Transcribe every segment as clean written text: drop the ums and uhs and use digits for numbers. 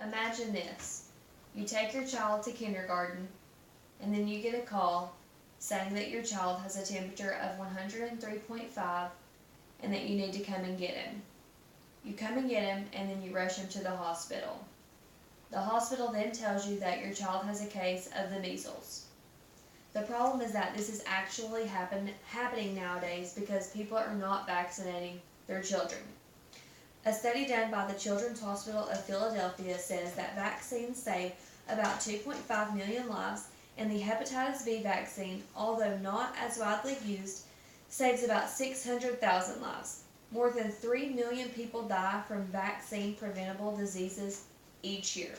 Imagine this. You take your child to kindergarten, and then you get a call saying that your child has a temperature of 103.5 and that you need to come and get him. You come and get him, and then you rush him to the hospital. The hospital then tells you that your child has a case of the measles. The problem is that this is actually happening nowadays because people are not vaccinating their children. A study done by the Children's Hospital of Philadelphia says that vaccines save about 2.5 million lives, and the hepatitis B vaccine, although not as widely used, saves about 600,000 lives. More than 3 million people die from vaccine-preventable diseases each year.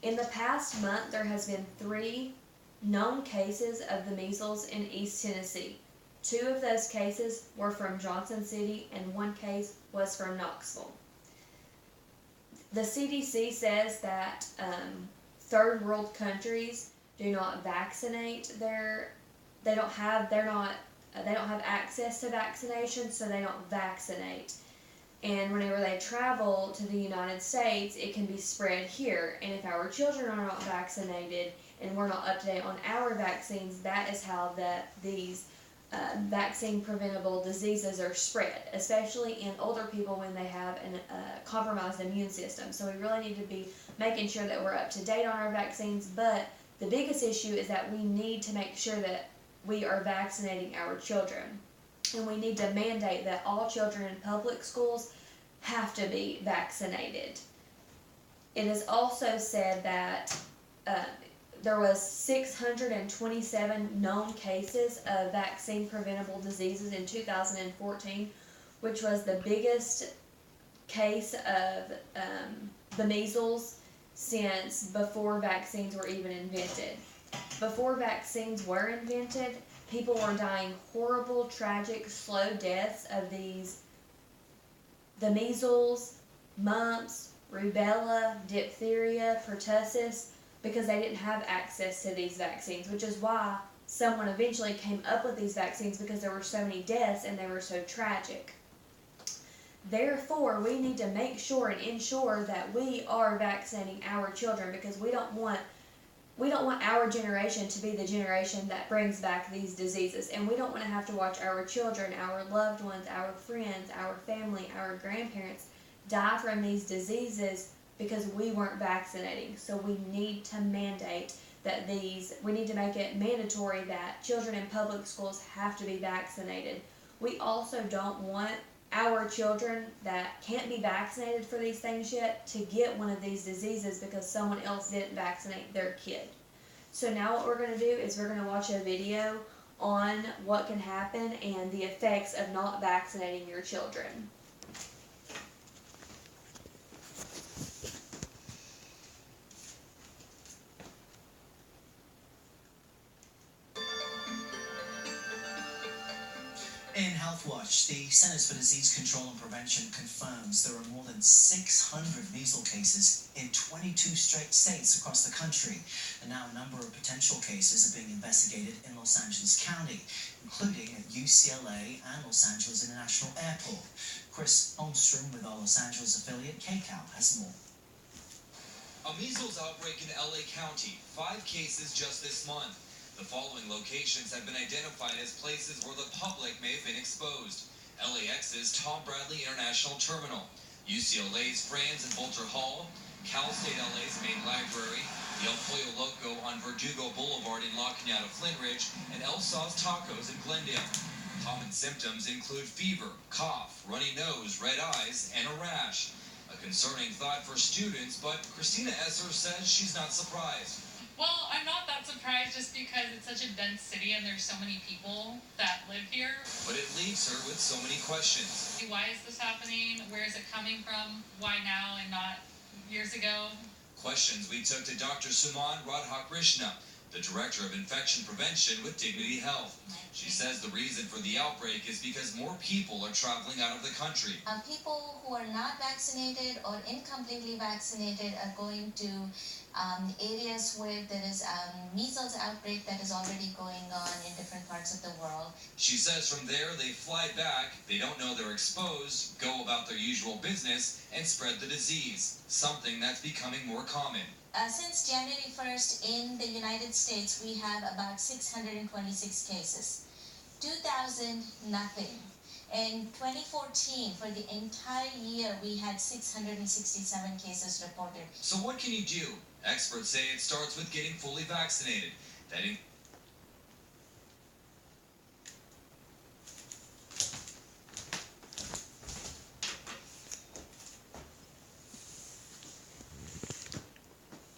In the past month, there has been 3 known cases of the measles in East Tennessee. 2 of those cases were from Johnson City, and 1 case was from Knoxville. The CDC says that third world countries do not vaccinate they don't have access to vaccination, so they don't vaccinate. And whenever they travel to the United States, it can be spread here. And if our children are not vaccinated and we're not up to date on our vaccines, that is how these vaccine preventable diseases are spread, especially in older people when they have a compromised immune system. So we really need to be making sure that we're up to date on our vaccines. But the biggest issue is that we need to make sure that we are vaccinating our children. And we need to mandate that all children in public schools have to be vaccinated. It is also said that there was 627 known cases of vaccine-preventable diseases in 2014, which was the biggest case of the measles since before vaccines were even invented. Before vaccines were invented, people were dying horrible, tragic, slow deaths of the measles, mumps, rubella, diphtheria, pertussis, because they didn't have access to these vaccines, which is why someone eventually came up with these vaccines, because there were so many deaths and they were so tragic. Therefore, we need to make sure and ensure that we are vaccinating our children, because we don't want our generation to be the generation that brings back these diseases, and we don't want to have to watch our children, our loved ones, our friends, our family, our grandparents die from these diseases because we weren't vaccinating. So we need to mandate that we need to make it mandatory that children in public schools have to be vaccinated. We also don't want our children that can't be vaccinated for these things yet to get one of these diseases because someone else didn't vaccinate their kid. So now what we're going to do is we're going to watch a video on what can happen and the effects of not vaccinating your children. In HealthWatch, the Centers for Disease Control and Prevention confirms there are more than 600 measles cases in 22 states across the country. And now a number of potential cases are being investigated in Los Angeles County, including at UCLA and Los Angeles International Airport. Chris Holmstrom with our Los Angeles affiliate KCAL has more. A measles outbreak in LA County, 5 cases just this month. The following locations have been identified as places where the public may have been exposed. LAX's Tom Bradley International Terminal, UCLA's Franz and Bolter Hall, Cal State LA's main library, the El Pollo Loco on Verdugo Boulevard in La Cañada Flintridge, and El Sauce Tacos in Glendale. Common symptoms include fever, cough, runny nose, red eyes, and a rash. A concerning thought for students, but Christina Esser says she's not surprised. Well, I'm not that surprised just because it's such a dense city and there's so many people that live here. But it leaves her with so many questions. Why is this happening? Where is it coming from? Why now and not years ago? Questions we took to Dr. Suman Radhakrishna, the Director of Infection Prevention with Dignity Health. She says the reason for the outbreak is because more people are traveling out of the country. People who are not vaccinated or incompletely vaccinated are going to areas where there is measles outbreak that is already going on in different parts of the world. She says from there they fly back, they don't know they're exposed, go about their usual business, and spread the disease, something that's becoming more common. Since January 1st in the United States, we have about 626 cases. 2000, nothing. In 2014, for the entire year, we had 667 cases reported. So what can you do? Experts say it starts with getting fully vaccinated. That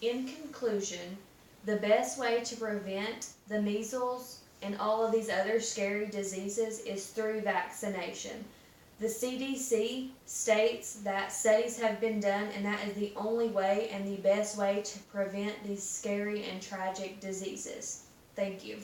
In conclusion, the best way to prevent the measles and all of these other scary diseases is through vaccination. The CDC states that studies have been done and that is the only way and the best way to prevent these scary and tragic diseases. Thank you.